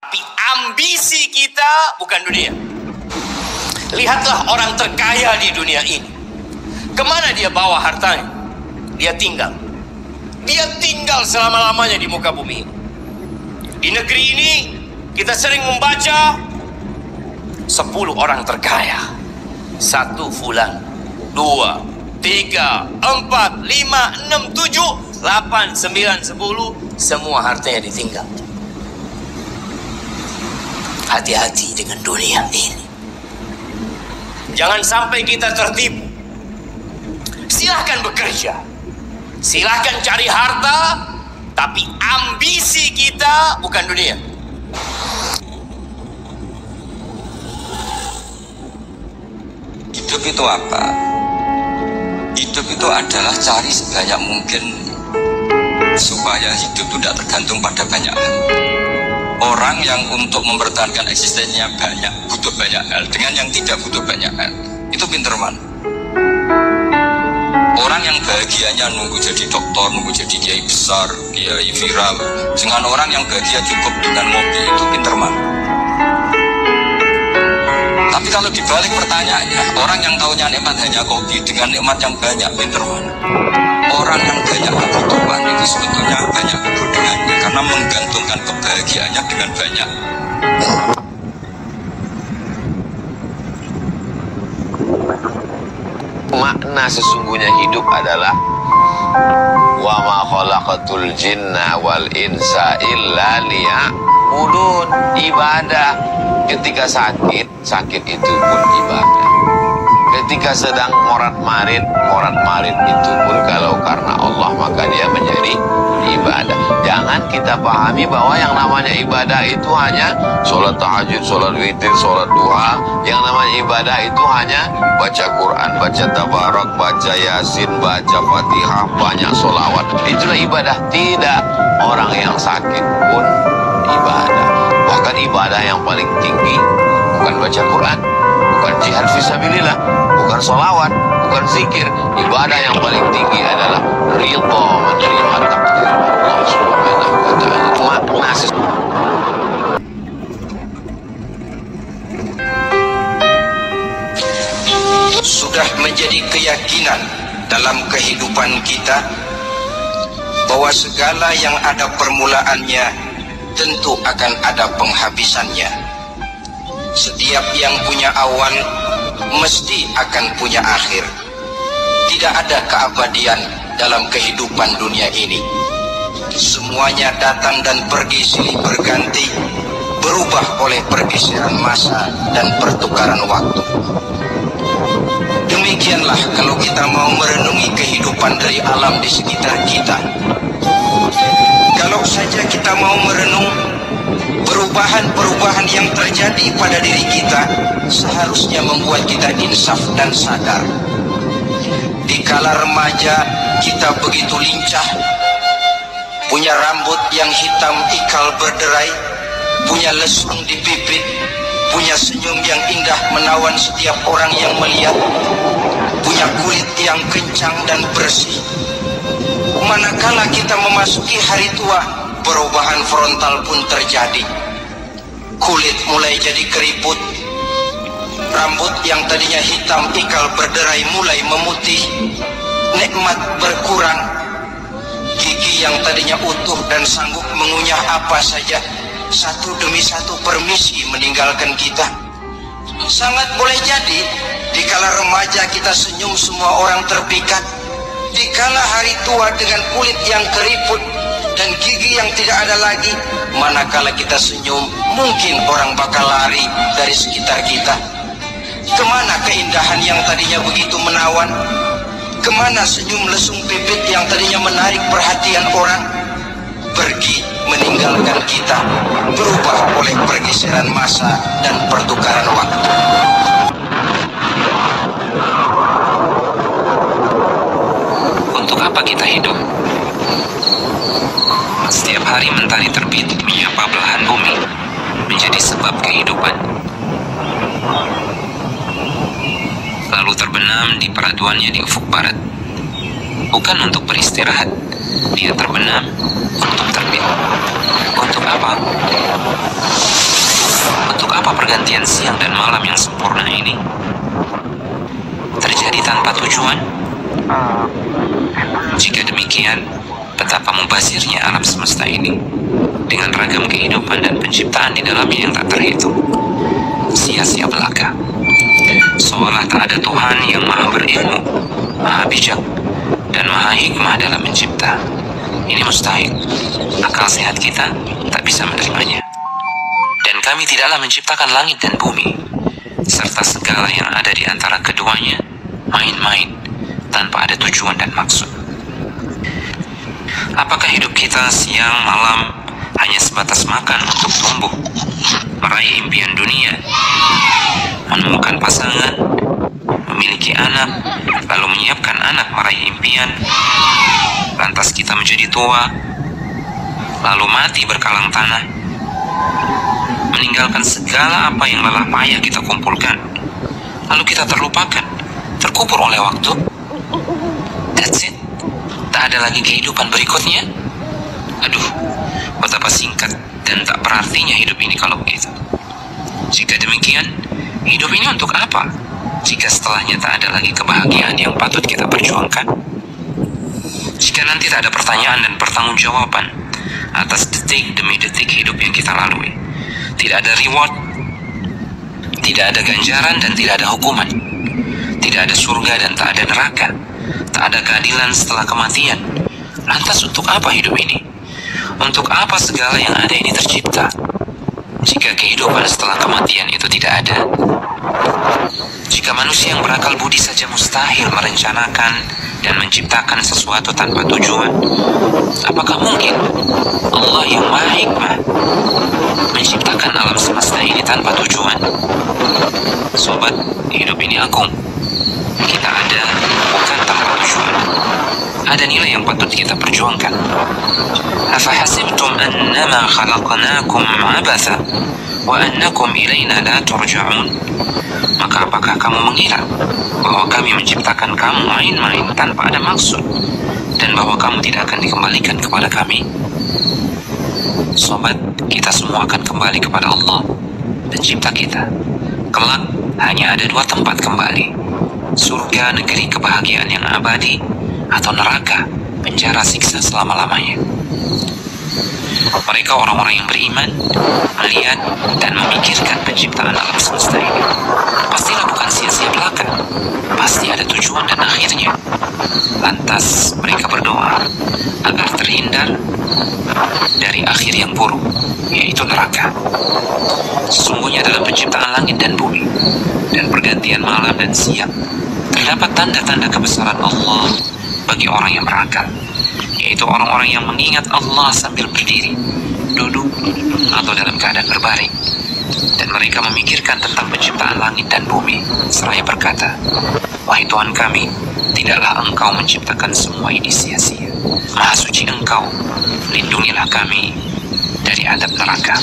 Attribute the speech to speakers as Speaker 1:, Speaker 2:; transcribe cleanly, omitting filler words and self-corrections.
Speaker 1: Tapi ambisi kita bukan dunia. Lihatlah orang terkaya di dunia ini. Kemana dia bawa hartanya? Dia tinggal. Dia tinggal selama-lamanya di muka bumi ini. Di negeri ini kita sering membaca 10 orang terkaya. 1 fulan, 2, 3, 4, 5, 6, 7, 8, 9, 10. Semua hartanya ditinggal. Hati-hati dengan dunia ini. Jangan sampai kita tertipu. Silahkan bekerja, silahkan cari harta, tapi ambisi kita bukan dunia.
Speaker 2: Hidup itu apa? Hidup itu adalah cari sebanyak mungkin supaya hidup tidak tergantung pada banyak hal. Orang yang untuk mempertahankan eksistensinya banyak, butuh banyak hal, dengan yang tidak butuh banyak hal, itu pinter man. Orang yang bahagianya nunggu jadi dokter, nunggu jadi kiai besar, kiai viral, dengan orang yang bahagia cukup dengan mobil, itu pinter man. Tapi kalau dibalik pertanyaannya, orang yang tahunya nikmat hanya kopi dengan nikmat yang banyak, pinter man. Orang yang banyak kebutuhan itu sebetulnya banyak kebodohannya, karena menggantungkan kebahagiaannya dengan banyak.
Speaker 3: Makna sesungguhnya hidup adalah wa ma khalaqatul jinna wal insa illa liya'budun. Ibadah. Ketika sakit itu pun ibadah. Ketika sedang morat-marit itu pun kalau karena Allah maka dia menjadi ibadah. Jangan kita pahami bahwa yang namanya ibadah itu hanya sholat tahajud, sholat witir, sholat duha. Yang namanya ibadah itu hanya baca Quran, baca tabarak, baca yasin, baca fatihah, banyak sholawat. Itulah ibadah. Tidak, orang yang sakit pun ibadah. Bahkan ibadah yang paling tinggi bukan baca Quran, bukan jihad fisabilillah, bukan sholawat, bukan zikir. Ibadah yang paling tinggi adalah ridha menerima takdir Allah Subhanahu wa ta'ala. Makna
Speaker 4: sudah menjadi keyakinan dalam kehidupan kita bahwa segala yang ada permulaannya tentu akan ada penghabisannya. Setiap yang punya awal mesti akan punya akhir. Tidak ada keabadian dalam kehidupan dunia ini. Semuanya datang dan pergi silih berganti, berubah oleh pergeseran masa dan pertukaran waktu. Demikianlah kalau kita mau merenungi kehidupan dari alam di sekitar kita. Kalau saja kita mau merenung perubahan-perubahan yang terjadi pada diri kita, seharusnya membuat kita insaf dan sadar. Di kala remaja kita begitu lincah, punya rambut yang hitam ikal berderai, punya lesung di bibir, punya senyum yang indah menawan setiap orang yang melihat, punya kulit yang kencang dan bersih. Manakala kita memasuki hari tua, perubahan frontal pun terjadi. Kulit mulai jadi keriput, rambut yang tadinya hitam ikal berderai mulai memutih, nikmat berkurang, gigi yang tadinya utuh dan sanggup mengunyah apa saja, satu demi satu permisi meninggalkan kita. Sangat boleh jadi di kala remaja kita senyum semua orang terpikat. Di kala hari tua dengan kulit yang keriput dan gigi yang tidak ada lagi, manakala kita senyum, mungkin orang bakal lari dari sekitar kita. Kemana keindahan yang tadinya begitu menawan? Kemana senyum lesung pipit yang tadinya menarik perhatian orang? Pergi meninggalkan kita, berubah oleh pergeseran masa dan pertukaran waktu.
Speaker 5: Apa kita hidup? Setiap hari mentari terbit menyapa belahan bumi menjadi sebab kehidupan. Lalu terbenam di peraduannya di ufuk barat. Bukan untuk beristirahat, dia terbenam untuk terbit. Untuk apa? pergantian siang dan malam yang sempurna ini terjadi tanpa tujuan? Jika demikian, betapa mubazirnya alam semesta ini dengan ragam kehidupan dan penciptaan di dalamnya yang tak terhitung. Sia-sia belaka, seolah tak ada Tuhan yang maha berilmu, maha bijak, dan maha hikmah dalam mencipta. Ini mustahil, akal sehat kita tak bisa menerimanya. Dan kami tidaklah menciptakan langit dan bumi serta segala yang ada di antara keduanya main-main tanpa ada tujuan dan maksud. Apakah hidup kita siang malam hanya sebatas makan untuk tumbuh, meraih impian dunia, menemukan pasangan, memiliki anak, lalu menyiapkan anak meraih impian, lantas kita menjadi tua, lalu mati berkalang tanah, meninggalkan segala apa yang lelah payah kita kumpulkan, lalu kita terlupakan, terkubur oleh waktu? That's it? Tak ada lagi kehidupan berikutnya? Aduh, betapa singkat dan tak berartinya hidup ini kalau begitu. Jika demikian, hidup ini untuk apa jika setelahnya tak ada lagi kebahagiaan yang patut kita perjuangkan? Jika nanti tak ada pertanyaan dan pertanggungjawaban atas detik demi detik hidup yang kita lalui, tidak ada reward, tidak ada ganjaran dan tidak ada hukuman, tidak ada surga dan tak ada neraka, tak ada keadilan setelah kematian, lantas untuk apa hidup ini? Untuk apa segala yang ada ini tercipta jika kehidupan setelah kematian itu tidak ada? Jika manusia yang berakal budi saja mustahil merencanakan dan menciptakan sesuatu tanpa tujuan, apakah mungkin Allah yang maha hikmah menciptakan alam semesta ini tanpa tujuan? Sobat, hidup ini agung. Kita ada bukan tanpa tujuan. Ada nilai yang patut kita perjuangkan. Afahasibtum annama khalaqnakum abatha wa annakum ilaina la turja'un. Maka apakah kamu mengira bahwa kami menciptakan kamu main-main tanpa ada maksud dan bahwa kamu tidak akan dikembalikan kepada kami? Sobat, kita semua akan kembali kepada Allah, pencipta kita. Kelak hanya ada dua tempat kembali: surga, negeri kebahagiaan yang abadi, atau neraka, penjara siksa selama-lamanya. Mereka orang-orang yang beriman, melihat dan memikirkan penciptaan alam semesta ini. Pastilah bukan sia-sia belaka, pasti ada tujuan dan akhirnya. Lantas mereka berdoa agar terhindar dari akhir yang buruk, yaitu neraka. Sesungguhnya dalam penciptaan langit dan bumi dan pergantian malam dan siang terdapat tanda-tanda kebesaran Allah bagi orang yang berakal, yaitu orang-orang yang mengingat Allah sambil berdiri, duduk, atau dalam keadaan berbaring. Dan mereka memikirkan tentang penciptaan langit dan bumi, seraya berkata, "Wahai Tuhan kami, tidaklah Engkau menciptakan semua ini sia-sia. Maha suci Engkau, lindungilah kami dari azab neraka."